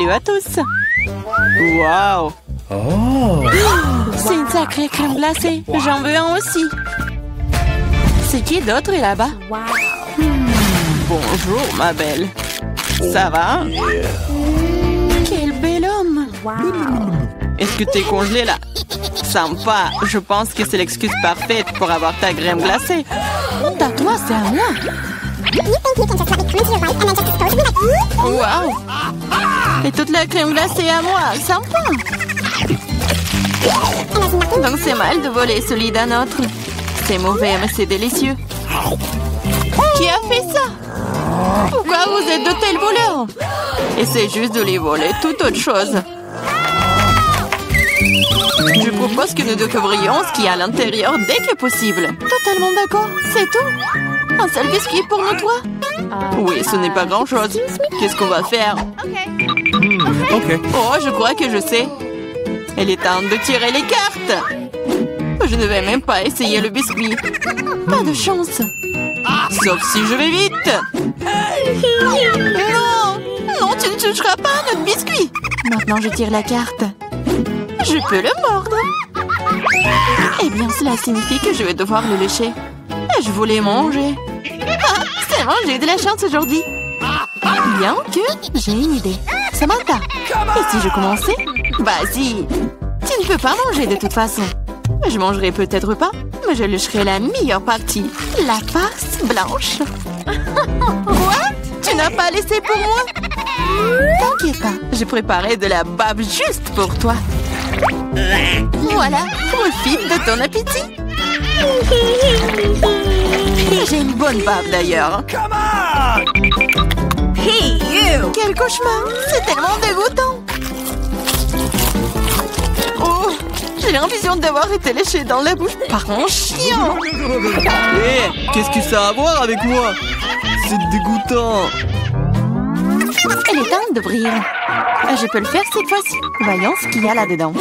Salut à tous. Waouh. C'est une sacrée crème glacée. J'en veux un aussi. C'est qui d'autre est là-bas? Bonjour, ma belle. Ça va? Quel bel homme. Est-ce que t'es congelé là? Sympa. Je pense que c'est l'excuse parfaite pour avoir ta crème glacée. Honte à toi, c'est à moi. Waouh. Et toute la crème glacée à moi. Sympa. Donc c'est mal de voler celui d'un autre. C'est mauvais, mais c'est délicieux. Qui a fait ça? Pourquoi vous êtes de tels voleurs? Essayez juste de les voler, toute autre chose. Je propose que nous découvrions ce qu'il y a à l'intérieur dès que possible. Totalement d'accord, c'est tout. Un seul biscuit pour nous trois? Oui, ce n'est pas grand-chose. Qu'est-ce qu'on va faire? Ok. Oh, je crois que je sais. Il est temps de tirer les cartes. Je ne vais même pas essayer le biscuit. Pas de chance. Sauf si je vais vite. Non! Non, tu ne toucheras pas à notre biscuit. Maintenant, je tire la carte. Je peux le mordre. Eh bien, cela signifie que je vais devoir le lécher. Je voulais manger. Ah, c'est bon, j'ai eu de la chance aujourd'hui. Bien que j'ai une idée. Samantha, et si je commençais? Vas-y. Tu ne peux pas manger de toute façon. Je mangerai peut-être pas, mais je lécherai la meilleure partie. La face blanche. Quoi? Tu n'as pas laissé pour moi? T'inquiète pas, j'ai préparé de la bave juste pour toi. Voilà, profite de ton appétit. J'ai une bonne bave d'ailleurs. Hey, you! Quel cauchemar! C'est tellement dégoûtant! Oh! J'ai l'impression d'avoir été léchée dans la bouche par un chien! Hé, qu'est-ce que ça a à voir avec moi? C'est dégoûtant! Il est temps d'ouvrir. Je peux le faire cette fois-ci. Voyons ce qu'il y a là-dedans.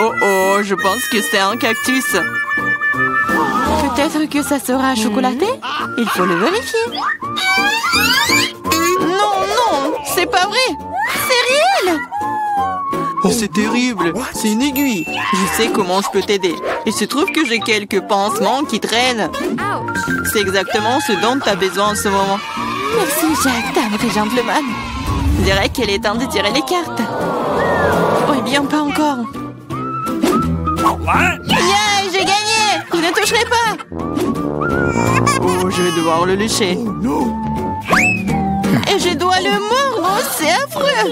Oh oh, je pense que c'est un cactus. Peut-être que ça sera chocolaté? Il faut le vérifier. Non, non, c'est pas vrai. C'est réel. Oh, c'est terrible! C'est une aiguille! Je sais comment je peux t'aider. Il se trouve que j'ai quelques pansements qui traînent. C'est exactement ce dont tu as besoin en ce moment. Merci, Jack, dame et gentleman. Je dirais qu'il est temps de tirer les cartes. Oh, eh bien, pas encore. Yeah, j'ai gagné! Je ne toucherai pas! Oh, je vais devoir le lécher. Et je dois le mordre, c'est affreux!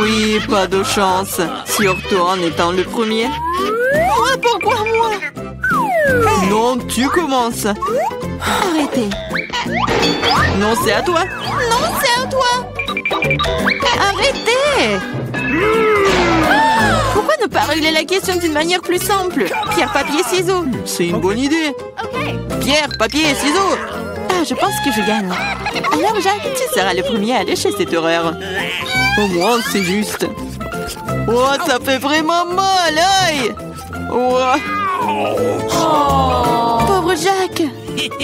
Oui, pas de chance. Surtout en étant le premier. Moi, pourquoi moi? Non, tu commences! Arrêtez. Non, c'est à toi! Non, c'est à toi! Arrêtez! Pourquoi ne pas régler la question d'une manière plus simple? Pierre, papier, ciseaux. C'est une bonne idée! Pierre, papier, ciseaux. Ah, je pense que je gagne. Alors, Jacques, tu seras le premier à lécher cette horreur. Au moins, c'est juste. Oh, ça fait vraiment mal, aïe! Oh. Pauvre Jacques.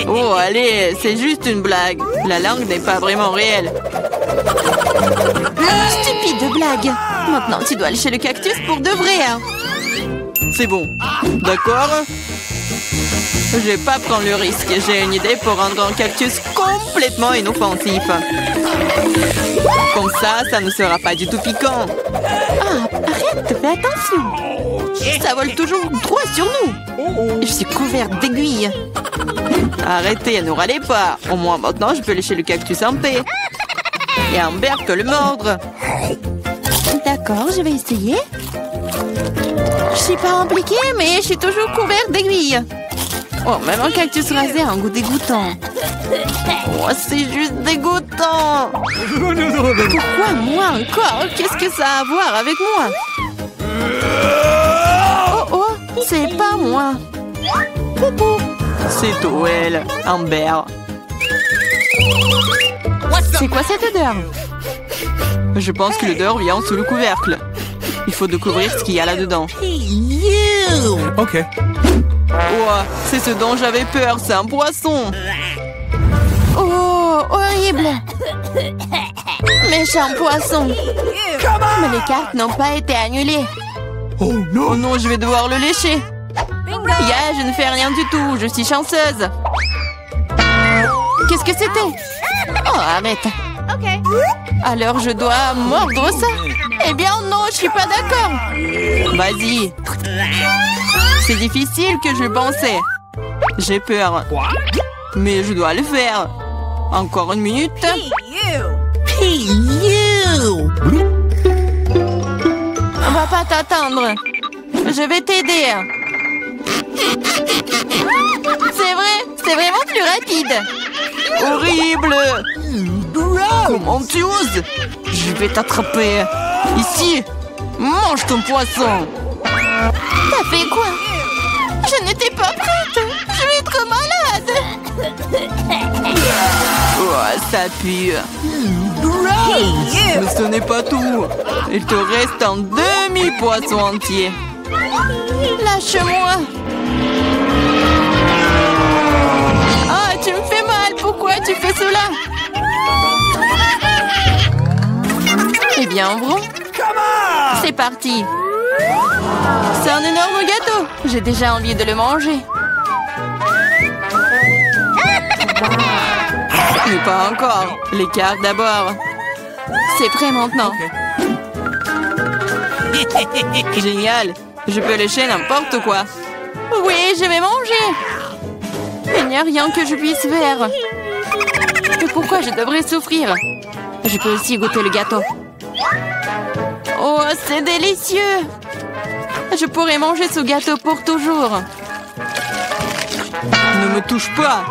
Oh, allez, c'est juste une blague. La langue n'est pas vraiment réelle. Stupide blague. Maintenant, tu dois lécher le cactus pour de vrai. Hein. C'est bon. D'accord? Je vais pas prendre le risque. J'ai une idée pour rendre un cactus complètement inoffensif. Comme ça ne sera pas du tout piquant. Ah, arrête, fais attention. Ça vole toujours droit sur nous. Je suis couverte d'aiguilles. Arrêtez, ne râlez pas. Au moins maintenant, je peux lécher le cactus en paix. Et Amber peut le mordre. D'accord, je vais essayer. Je suis pas impliquée, mais je suis toujours couverte d'aiguilles. Oh, même un cactus rasé a un goût dégoûtant. Oh, c'est juste dégoûtant. Pourquoi moi encore? Qu'est-ce que ça a à voir avec moi? Oh, oh, c'est pas moi. Poupou. C'est Toel, Amber. C'est quoi cette odeur? Je pense que l'odeur vient sous le couvercle. Il faut découvrir ce qu'il y a là-dedans. Ok. Oh, c'est ce dont j'avais peur, c'est un poisson. Oh, horrible. Méchant poisson. Mais les cartes n'ont pas été annulées. Oh non, je vais devoir le lécher. Ya, je ne fais rien du tout. Je suis chanceuse. Qu'est-ce que c'était? Oh, arrête. Alors je dois mordre ça? Eh bien non, je suis pas d'accord. Vas-y. C'est difficile que je pensais. J'ai peur. Mais je dois le faire. Encore une minute. On va pas t'attendre. Je vais t'aider. C'est vrai, c'est vraiment plus rapide. Horrible! Comment tu oses? Je vais t'attraper. Ici. Mange ton poisson. T'as fait quoi? Je n'étais pas prête. Je vais être malade. Oh, ça pue. Mais ce n'est pas tout. Il te reste un demi-poisson entier. Lâche-moi. Ah, tu me fais mal. Pourquoi tu fais cela? Eh bien, bon. C'est parti. C'est un énorme gâteau. J'ai déjà envie de le manger. Mais pas encore. Les cartes d'abord. C'est prêt maintenant. Génial. Je peux lécher n'importe quoi. Oui, je vais manger. Il n'y a rien que je puisse faire. Mais pourquoi je devrais souffrir? Je peux aussi goûter le gâteau. Oh, c'est délicieux. Je pourrais manger ce gâteau pour toujours. Ne me touche pas.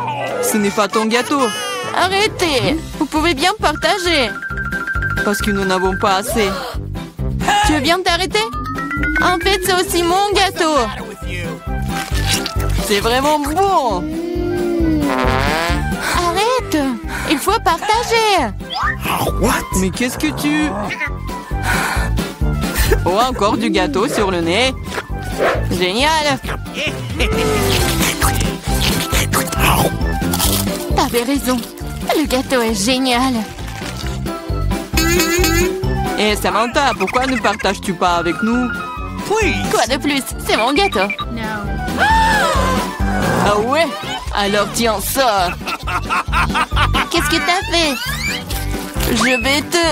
Ce n'est pas ton gâteau. Arrêtez. Vous pouvez bien partager. Parce que nous n'avons pas assez. Tu veux bien t'arrêter? En fait, c'est aussi mon gâteau. C'est vraiment bon. Arrête. Il faut partager. Mais qu'est-ce que tu... Oh, encore du gâteau sur le nez. Génial. T'avais raison. Le gâteau est génial. Et Samantha, pourquoi ne partages-tu pas avec nous? Quoi de plus? C'est mon gâteau. Ah ouais? Alors tiens ça. Qu'est-ce que t'as fait? Je vais te...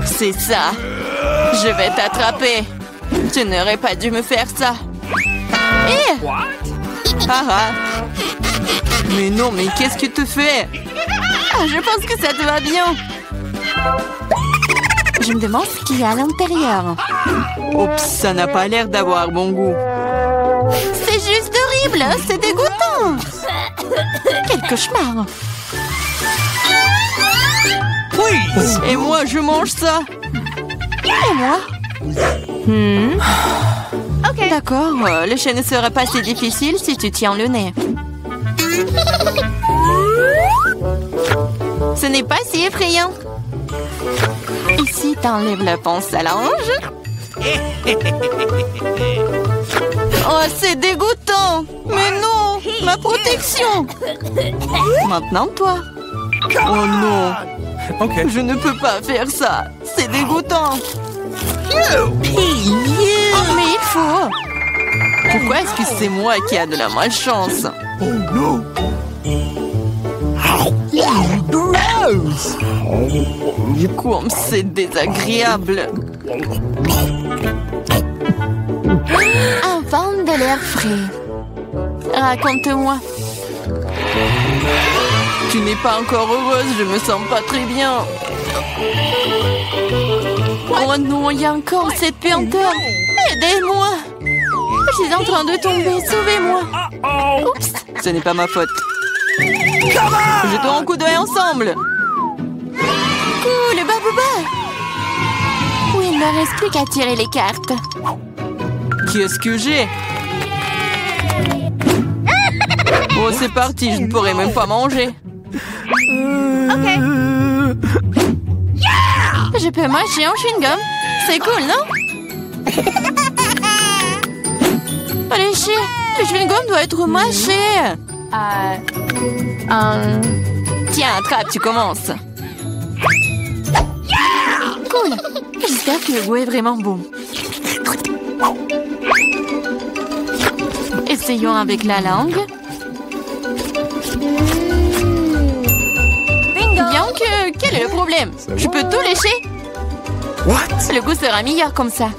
C'est ça. Je vais t'attraper. Tu n'aurais pas dû me faire ça. Eh! Ah. Mais non, mais qu'est-ce que tu fais? Ah, je pense que ça te va bien. Je me demande ce qu'il y a à l'intérieur. Oups, ça n'a pas l'air d'avoir bon goût. C'est juste horrible, c'est dégoûtant. Quel cauchemar. Et moi, je mange ça. Et moi? Ok. D'accord, le chien ne sera pas si difficile si tu tiens le nez. Ce n'est pas si effrayant. Ici, t'enlèves la pince à linge. Oh, c'est dégoûtant. Mais non, ma protection. Maintenant, toi. Oh non. Okay. Je ne peux pas faire ça. C'est dégoûtant. Oh, mais il faut. Pourquoi est-ce que c'est moi qui a de la malchance? Oh non. Comme c'est désagréable. Un vent de l'air frais. Raconte-moi. Tu n'es pas encore heureuse, je me sens pas très bien. Oh non, il y a encore cette puanteur. Aidez-moi. Je suis en train de tomber, sauvez-moi. Oups. Ce n'est pas ma faute. Jetons un coup d'œil ensemble. Cool, Babouba. Oui, il ne me reste plus qu'à tirer les cartes. Qu'est-ce que j'ai? Oh, c'est parti, je ne pourrai même pas manger. Ok. Je peux mâcher un chewing-gum. C'est cool, non? Le chewing-gum doit être mâché. Tiens, attrape, tu commences. Cool. J'espère que le goût est vraiment bon. Essayons avec la langue. Bien que... Quel est le problème? Je peux tout lécher? Le goût sera meilleur comme ça.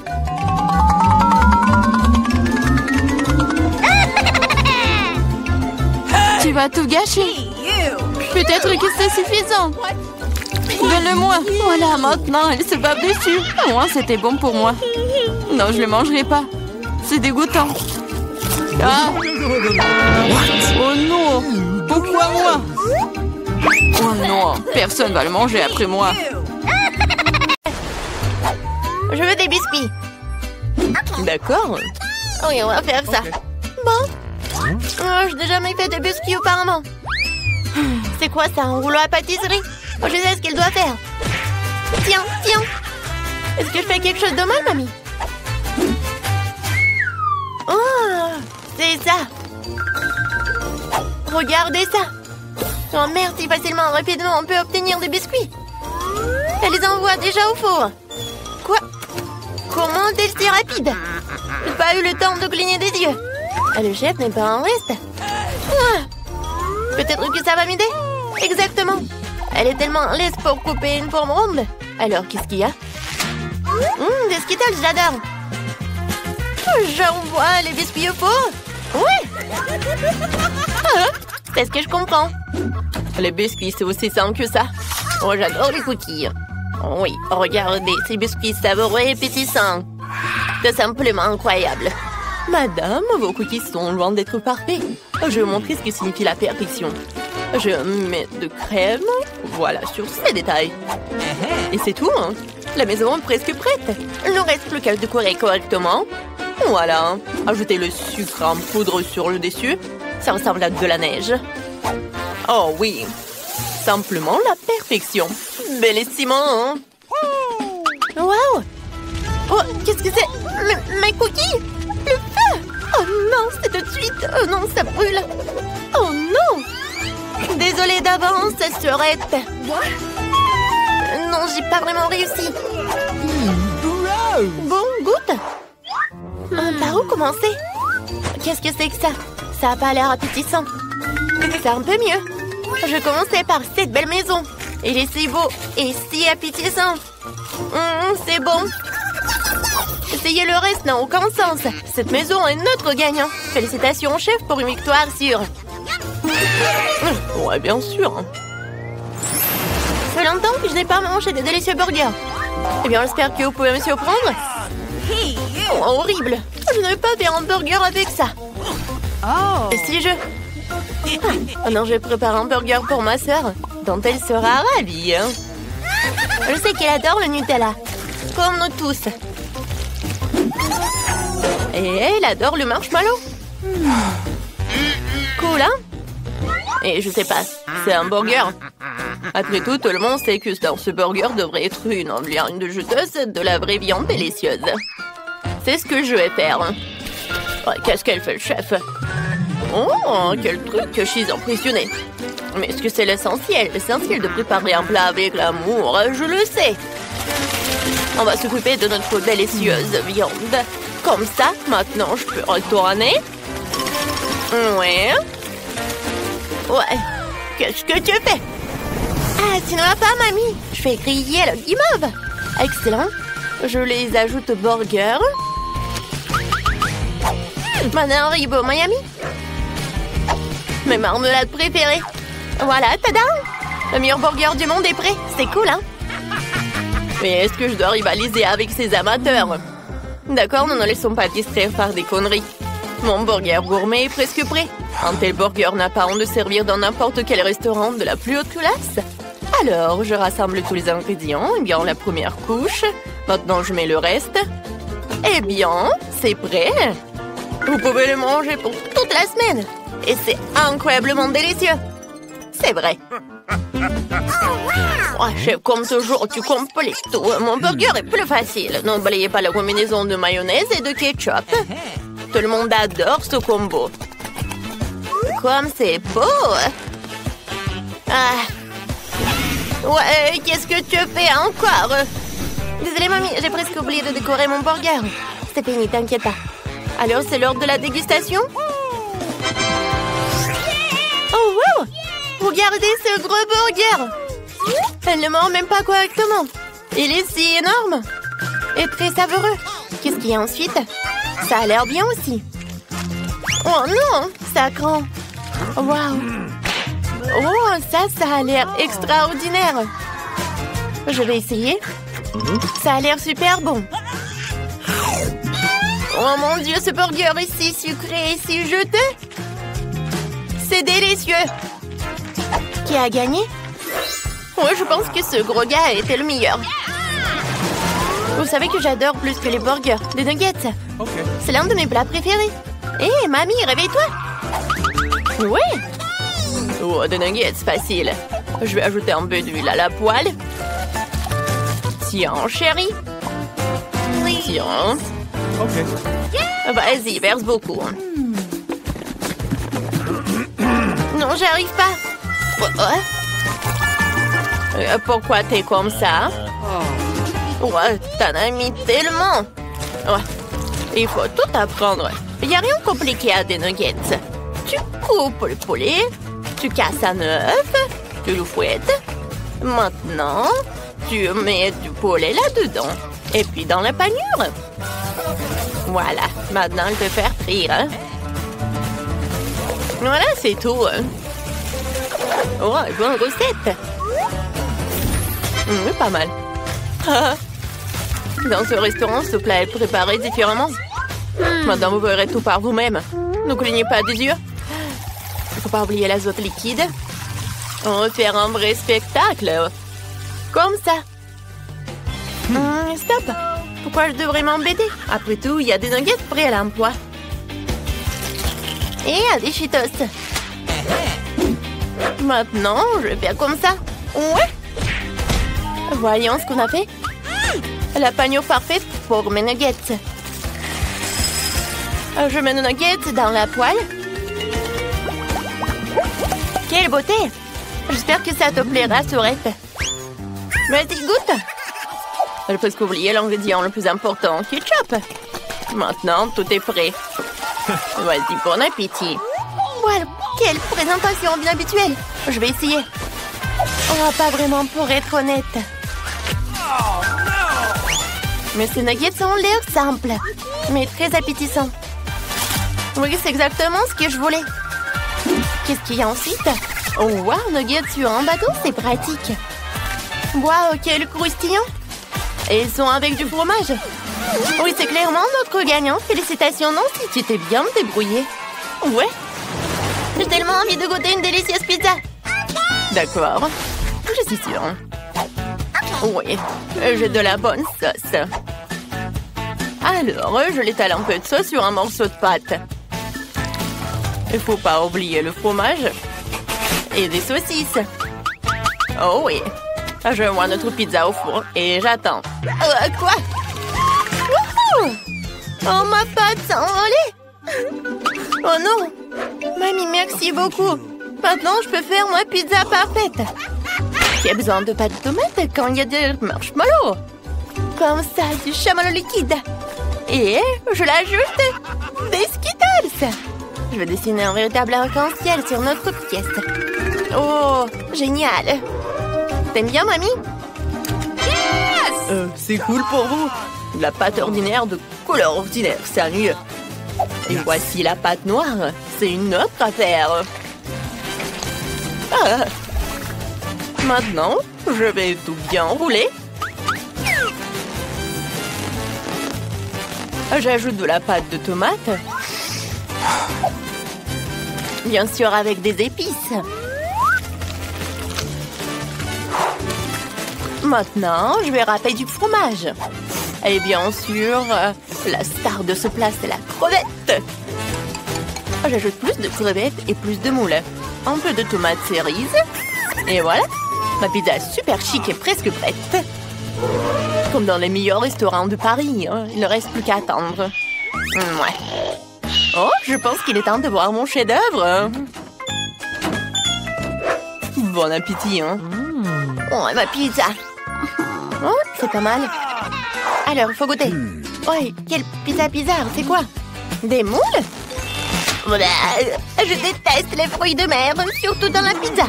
Tu vas tout gâcher. Peut-être que c'est suffisant. Donne-le-moi. Voilà, maintenant, elle se bave dessus. Au moins, c'était bon pour moi. Non, je ne le mangerai pas. C'est dégoûtant. Ah. Oh non. Pourquoi moi? Oh non, personne va le manger après moi. Je veux des biscuits. D'accord. Oui, on va faire ça. Bon. Oh, je n'ai jamais fait de biscuits auparavant. C'est quoi ça, un rouleau à pâtisserie? Oh, je sais ce qu'il doit faire. Tiens, tiens. Est-ce que je fais quelque chose de mal, mamie? Oh, c'est ça. Regardez ça. Oh merde, si facilement, rapidement, on peut obtenir des biscuits. Elle les envoie déjà au four. Quoi? Comment est-elle si rapide? Je n'ai pas eu le temps de cligner des yeux. Ah, le chef n'est pas en reste. Ah, peut-être que ça va m'aider. Exactement. Elle est tellement laisse pour couper une forme ronde. Alors, qu'est-ce qu'il y a? Des Skittles, j'adore. J'envoie les biscuits au four. Ouais. Ah, c'est ce que je comprends. Les biscuits, c'est aussi simple que ça. Oh, j'adore les cookies. Oh, oui, regardez, ces biscuits savoureux et pétissants. C'est simplement incroyable. Madame, vos cookies sont loin d'être parfaits. Je vais vous montrer ce que signifie la perfection. Je mets de crème, voilà, sur ces détails. Et c'est tout, hein. La maison est presque prête. Il ne reste plus qu'à le décorer correctement. Voilà, ajoutez le sucre en poudre sur le dessus. Ça ressemble à de la neige. Oh oui, simplement la perfection. Bellissimo, hein. Wow. Oh, qu'est-ce que c'est? Mes cookies? Le feu! Oh non, c'est tout de suite. Oh non, ça brûle. Oh non! Désolée d'avance, Surette. Non, j'ai pas vraiment réussi. Bon, goûte. Par où commencer? Qu'est-ce que c'est que ça? Ça a pas l'air appétissant. C'est un peu mieux. Je commençais par cette belle maison. Il est si beau et si appétissant. C'est bon. Essayer le reste n'a aucun sens. Cette maison est notre gagnant. Félicitations, chef, pour une victoire sûre. Ouais, bien sûr. Ça fait longtemps que je n'ai pas mangé de délicieux burgers. Eh bien, j'espère que vous pouvez me surprendre. Oh, horrible. Je ne vais pas faire un burger avec ça. Et si je... Oh non, je prépare un burger pour ma sœur, dont elle sera ravie. Je sais qu'elle adore le Nutella, comme nous tous. Et elle adore le marshmallow. Cool, hein? Et je sais pas, c'est un burger. Après tout le monde sait que dans ce burger devrait être une viande juteuse de la vraie viande délicieuse. C'est ce que je vais faire. Ouais, qu'est-ce qu'elle fait, le chef? Oh, quel truc, je suis impressionnée. Mais est-ce que c'est l'essentiel? L'essentiel de préparer un plat avec l'amour, je le sais. On va s'occuper de notre délicieuse viande. Comme ça, maintenant, je peux retourner. Ouais. Ouais. Qu'est-ce que tu fais? Ah, tu ne vas pas, mamie. Je fais griller le guimauve. Excellent. Je les ajoute au burger. Maintenant, Haribo Miami. Mes marmelades préférées. Voilà, tada! Le meilleur burger du monde est prêt. C'est cool, hein? Mais est-ce que je dois rivaliser avec ces amateurs? D'accord, nous ne laissons pas distraire par des conneries. Mon burger gourmet est presque prêt. Un tel burger n'a pas honte de servir dans n'importe quel restaurant de la plus haute classe. Alors, je rassemble tous les ingrédients. Eh bien, la première couche. Maintenant, je mets le reste. Eh bien, c'est prêt. Vous pouvez le manger pour toute la semaine. Et c'est incroyablement délicieux. C'est vrai. Oh, chef, comme toujours, tu complètes tout. Mon burger est plus facile. N'oubliez pas la combinaison de mayonnaise et de ketchup. Tout le monde adore ce combo. Comme c'est beau. Ah, Ouais, qu'est-ce que tu fais encore? Désolée, mamie, j'ai presque oublié de décorer mon burger. C'est fini, t'inquiète pas. Alors, c'est l'heure de la dégustation? Oh, wow! Regardez ce gros burger! Elle ne mord même pas correctement. Il est si énorme et très savoureux. Qu'est-ce qu'il y a ensuite? Ça a l'air bien aussi. Oh non, ça craint. Waouh! Oh, ça a l'air extraordinaire. Je vais essayer. Ça a l'air super bon. Oh mon Dieu, ce burger est si sucré et si juteux. C'est délicieux. Qui a gagné? Oh, je pense que ce gros gars était le meilleur. Vous savez que j'adore plus que les burgers, des nuggets. C'est l'un de mes plats préférés. Hé, mamie, réveille-toi. Oui. Oh, des nuggets, facile. Je vais ajouter un peu d'huile à la poêle. Tiens, chérie. Tiens. Vas-y, verse beaucoup. Non, j'arrive pas. Pourquoi t'es comme ça? Ouais, t'en as mis tellement. Ouais. Il faut tout apprendre. Il n'y a rien de compliqué à des nuggets. Tu coupes le poulet, tu casses un œuf, tu le fouettes. Maintenant, tu mets du poulet là-dedans. Et puis dans la panure. Voilà, maintenant il peut faire frire. Voilà, c'est tout. Oh, bonne recette. Pas mal. Dans ce restaurant, ce plat est préparé différemment. Maintenant, vous verrez tout par vous-même. Ne clignez pas des yeux. Il ne faut pas oublier l'azote liquide. On va faire un vrai spectacle. Comme ça. Stop. Pourquoi je devrais m'embêter? Après tout, il y a des nuggets prêts à l'emploi. Et il y a des Cheetos. Maintenant, je vais faire comme ça. Ouais. Voyons ce qu'on a fait. La panure parfaite pour mes nuggets. Je mets nos nuggets dans la poêle. Quelle beauté! J'espère que ça te plaira, Sourette. Vas-y, goûte. J'ai presque oublié l'ingrédient le plus important, ketchup. Maintenant, tout est prêt. Vas-y, bon appétit. Voilà, quelle présentation bien habituelle. Je vais essayer. Oh, pas vraiment pour être honnête. Mais ces nuggets ont l'air simples, mais très appétissants. Oui, c'est exactement ce que je voulais. Qu'est-ce qu'il y a ensuite? Oh, wow, nuggets sur un bateau, c'est pratique. Wow, quel croustillant. Et ils sont avec du fromage. Oui, c'est clairement notre gagnant. Félicitations, Nancy, tu t'es bien débrouillée. Ouais. J'ai tellement envie de goûter une délicieuse pizza. D'accord, je suis sûre. Oui, j'ai de la bonne sauce. Alors, je l'étale un peu de sauce sur un morceau de pâte. Il ne faut pas oublier le fromage et des saucisses. Oh oui, je vois notre pizza au four et j'attends. Quoi? Wouhou! Oh, ma pâte s'est envolée! Oh non! Mamie, merci beaucoup. Maintenant, je peux faire ma pizza parfaite. Qui a besoin de pâte de tomate quand il y a des marshmallows? Comme ça, du chamallow liquide. Et je l'ajoute des Skittles. Je vais dessiner un véritable arc-en-ciel sur notre pièce. Oh, génial. T'aimes bien, mamie? Yes! C'est cool pour vous. De la pâte ordinaire de couleur ordinaire, sérieux. Et voici la pâte noire. C'est une autre affaire. Ah. Maintenant, je vais tout bien rouler. J'ajoute de la pâte de tomate. Bien sûr, avec des épices. Maintenant, je vais râper du fromage. Et bien sûr, la star de ce plat, c'est la crevette. J'ajoute plus de crevettes et plus de moules. Un peu de tomates cerises. Et voilà, ma pizza est super chic et presque prête. Comme dans les meilleurs restaurants de Paris, hein. Il ne reste plus qu'à attendre. Ouais. Oh, je pense qu'il est temps de voir mon chef-d'œuvre. Bon appétit, hein. Oh, ma pizza. Oh, c'est pas mal. Alors, il faut goûter. Oh, quelle pizza bizarre, c'est quoi? Des moules? Je déteste les fruits de mer, surtout dans la pizza.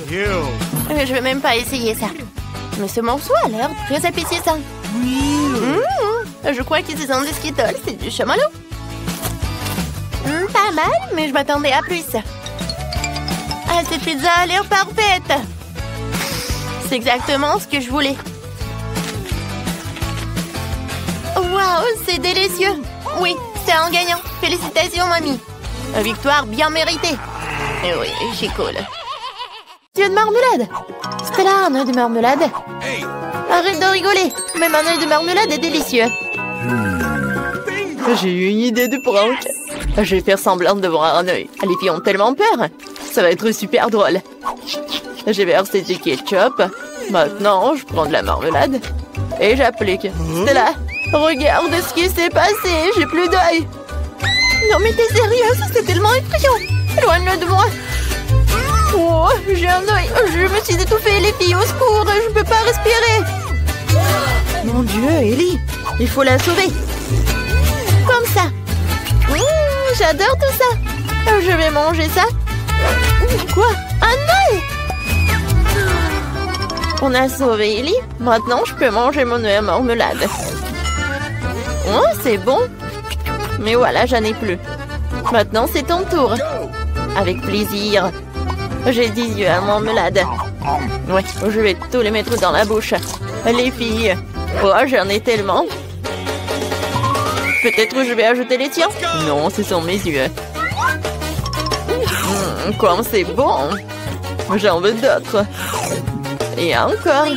Je vais même pas essayer ça. Mais ce morceau a l'air très appétissant. Je crois que ce sont des Skittles, c'est du chamallow. Pas mal, mais je m'attendais à plus. Ah, cette pizza a l'air parfaite. C'est exactement ce que je voulais. Waouh, c'est délicieux. Oui, c'est un gagnant. Félicitations, mamie. Une victoire bien méritée. Et oui, c'est cool. Dieu de marmelade. C'était là un œuf de marmelade. Arrête de rigoler. Même un œuf de marmelade est délicieux. J'ai eu une idée de prank. Je vais faire semblant de voir un œil. Les filles ont tellement peur. Ça va être super drôle. J'ai versé du ketchup. Maintenant, je prends de la marmelade. Et j'applique. Stella, regarde ce qui s'est passé. J'ai plus d'œil. Non mais t'es sérieuse? C'est tellement effrayant. Éloigne-le de moi. Oh, j'ai un œil. Je me suis étouffée, les filles. Au secours, je peux pas respirer. Mon Dieu, Ellie. Il faut la sauver. Comme ça. J'adore tout ça. Je vais manger ça. Quoi? Un œil? On a sauvé Ellie. Maintenant, je peux manger mon œuf à marmelade. Oh, c'est bon. Mais voilà, j'en ai plus. Maintenant, c'est ton tour. Avec plaisir. J'ai 10 œufs à marmelade. Ouais, je vais tous les mettre dans la bouche. Les filles. Oh, j'en ai tellement. Peut-être je vais ajouter les tiens. Non, ce sont mes yeux. Comme c'est bon. J'en veux d'autres. Et encore.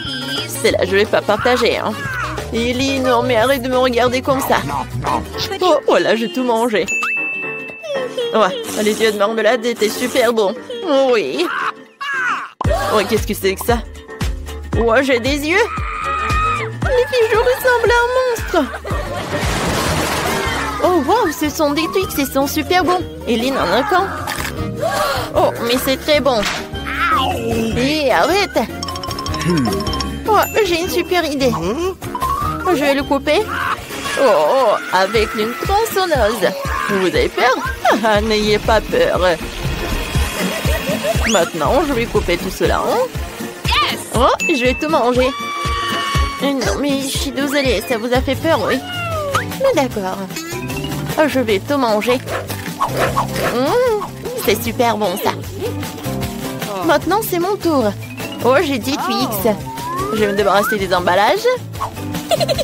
C'est là, je vais pas partager. Hein. Ellie, non, mais arrête de me regarder comme ça. Oh, voilà, j'ai tout mangé. Ouais, les yeux de marmelade étaient super bons. Oui. Oh, qu'est-ce que c'est que ça? Oh, j'ai des yeux. Les filles, je ressemble à un monstre. Oh, wow, ce sont des Twix, ils sont super bons. Ellie en a qu'un. Oh, mais c'est très bon. Et arrête. Oh, j'ai une super idée. Je vais le couper. Oh, avec une tronçonneuse. Vous avez peur? Ah, n'ayez pas peur. Maintenant, je vais couper tout cela. Oh, je vais tout manger. Non, mais je suis désolée, ça vous a fait peur, oui? Mais d'accord. Je vais tout manger. C'est super bon, ça. Maintenant, c'est mon tour. Oh, j'ai 10 Twix. Je vais me débarrasser des emballages.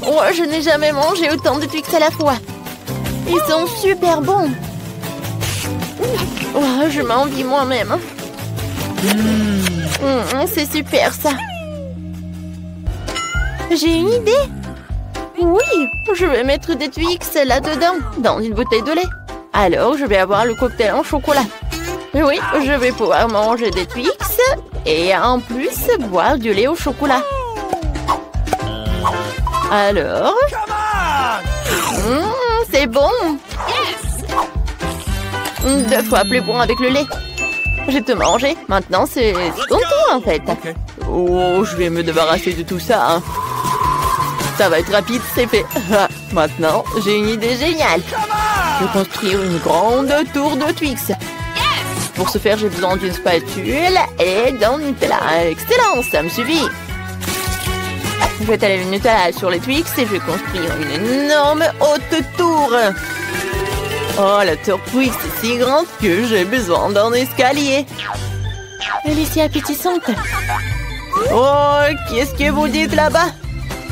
Oh, je n'ai jamais mangé autant de Twix à la fois. Ils sont super bons. Oh, je m'envie moi-même. C'est super, ça. J'ai une idée. Oui, je vais mettre des Twix là-dedans, dans une bouteille de lait. Alors, je vais avoir le cocktail en chocolat. Oui, je vais pouvoir manger des Twix et en plus boire du lait au chocolat. Alors... c'est bon. 2 fois plus bon avec le lait. J'ai tout mangé. Maintenant, c'est ton tour, en fait. Oh, je vais me débarrasser de tout ça. Hein. Ça va être rapide, c'est fait. Maintenant, j'ai une idée géniale. Je vais construire une grande tour de Twix. Pour ce faire, j'ai besoin d'une spatule et d'un Nutella. Excellent, ça me suffit. Je vais étaler le Nutella sur les Twix et je vais construire une énorme haute tour. Oh, la tour Twix est si grande que j'ai besoin d'un escalier. Elle est si appétissante. Oh, qu'est-ce que vous dites là-bas?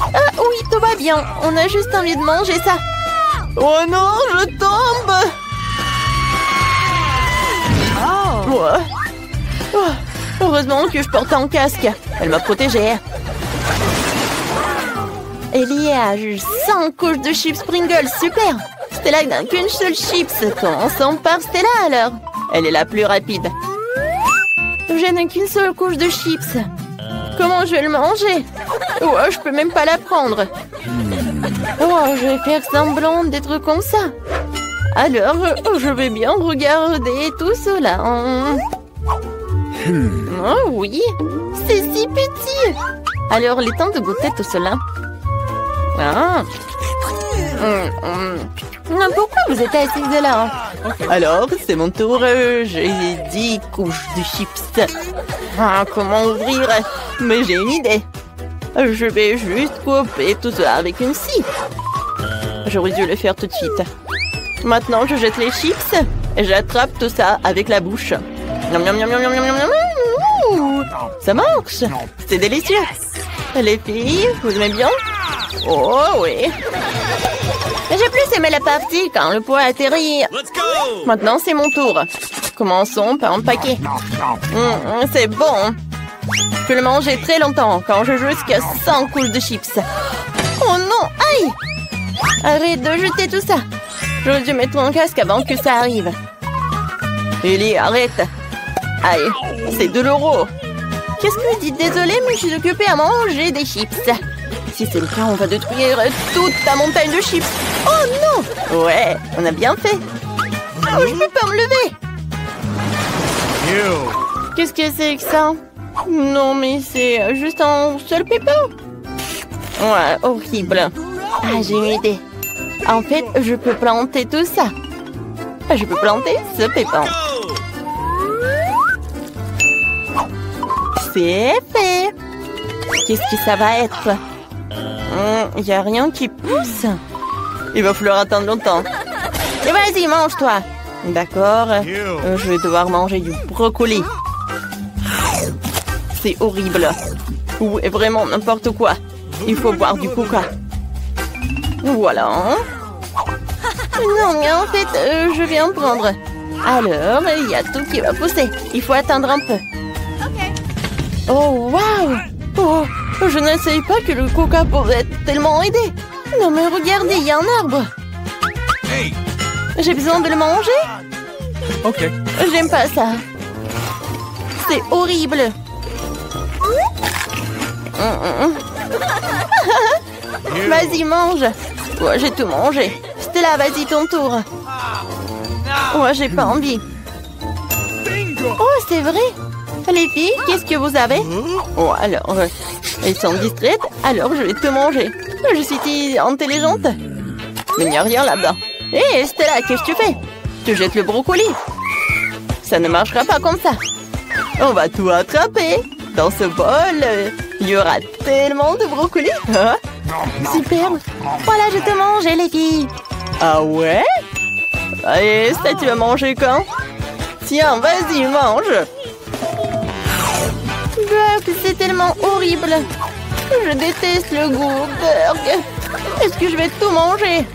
Ah oui, tout va bien. On a juste envie de manger ça. Oh non, je tombe. Oh, heureusement que je porte un casque. Elle m'a protégée. Ellie a juste 5 couches de chips Pringles. Super. Stella n'a qu'une seule chips. Commençons par Stella alors. Elle est la plus rapide. Je n'ai qu'une seule couche de chips. Comment je vais le manger? Oh, je peux même pas la prendre. Oh, je vais faire semblant d'être comme ça. Alors, je vais bien regarder tout cela. Oh oui, c'est si petit. Alors, il est temps de goûter tout cela. Ah. Pourquoi vous êtes assise là? Alors, c'est mon tour. J'ai 10 couches de chips. Ah, comment ouvrir? Mais j'ai une idée. Je vais juste couper tout ça avec une scie. J'aurais dû le faire tout de suite. Maintenant, je jette les chips et j'attrape tout ça avec la bouche. Miam, miam, miam, miam, miam, miam, miam. Ouh, ça marche. C'est délicieux. Les filles, vous aimez bien? Oh oui. J'ai plus aimé la partie quand le poids atterrit. Maintenant, c'est mon tour. Commençons par empaquer. C'est bon. Je peux le manger très longtemps quand je joue jusqu'à 100 couches de chips. Oh non, aïe! Arrête de jeter tout ça. J'aurais dû mettre mon casque avant que ça arrive. Ellie, arrête. Aïe, c'est de l'euro. Qu'est-ce que vous dites? Désolée, mais je suis occupée à manger des chips. Si c'est le cas, on va détruire toute ta montagne de chips. Oh non! Ouais, on a bien fait. Oh, je peux pas me lever. Qu'est-ce que c'est que ça? Non, mais c'est juste un seul pépin. Ouais, horrible. Ah, j'ai une idée. En fait, je peux planter tout ça. Je peux planter ce pépin. C'est fait. Qu'est-ce que ça va être? Il n'y a rien qui pousse. Il va falloir attendre longtemps. Et vas-y, mange-toi. D'accord. Je vais devoir manger du brocoli. C'est horrible. Ou vraiment n'importe quoi. Il faut boire du coca. Voilà. Non, mais en fait, je viens prendre. Alors, il y a tout qui va pousser. Il faut attendre un peu. Oh, waouh! Oh, je ne savais pas que le coca pouvait tellement aider. Non, mais regardez, il y a un arbre. J'ai besoin de le manger? Ok. J'aime pas ça. C'est horrible. Vas-y, mange. Ouais, j'ai tout mangé. Stella, vas-y, ton tour. Ouais, j'ai pas envie. Oh, c'est vrai. Les filles, qu'est-ce que vous avez? Oh, alors, elles sont distraites, alors je vais tout manger. Je suis si intelligente. Mais il n'y a rien là-bas. Hé, Stella, qu'est-ce que tu fais? Tu jettes le brocoli. Ça ne marchera pas comme ça. On va tout attraper. Dans ce bol, il y aura tellement de brocoli. Hein? Super. Voilà, je te mange, les filles. Ah ouais? Allez, ça, tu vas manger quand? Tiens, vas-y, mange. C'est tellement horrible. Je déteste le goût. Est-ce que je vais tout manger?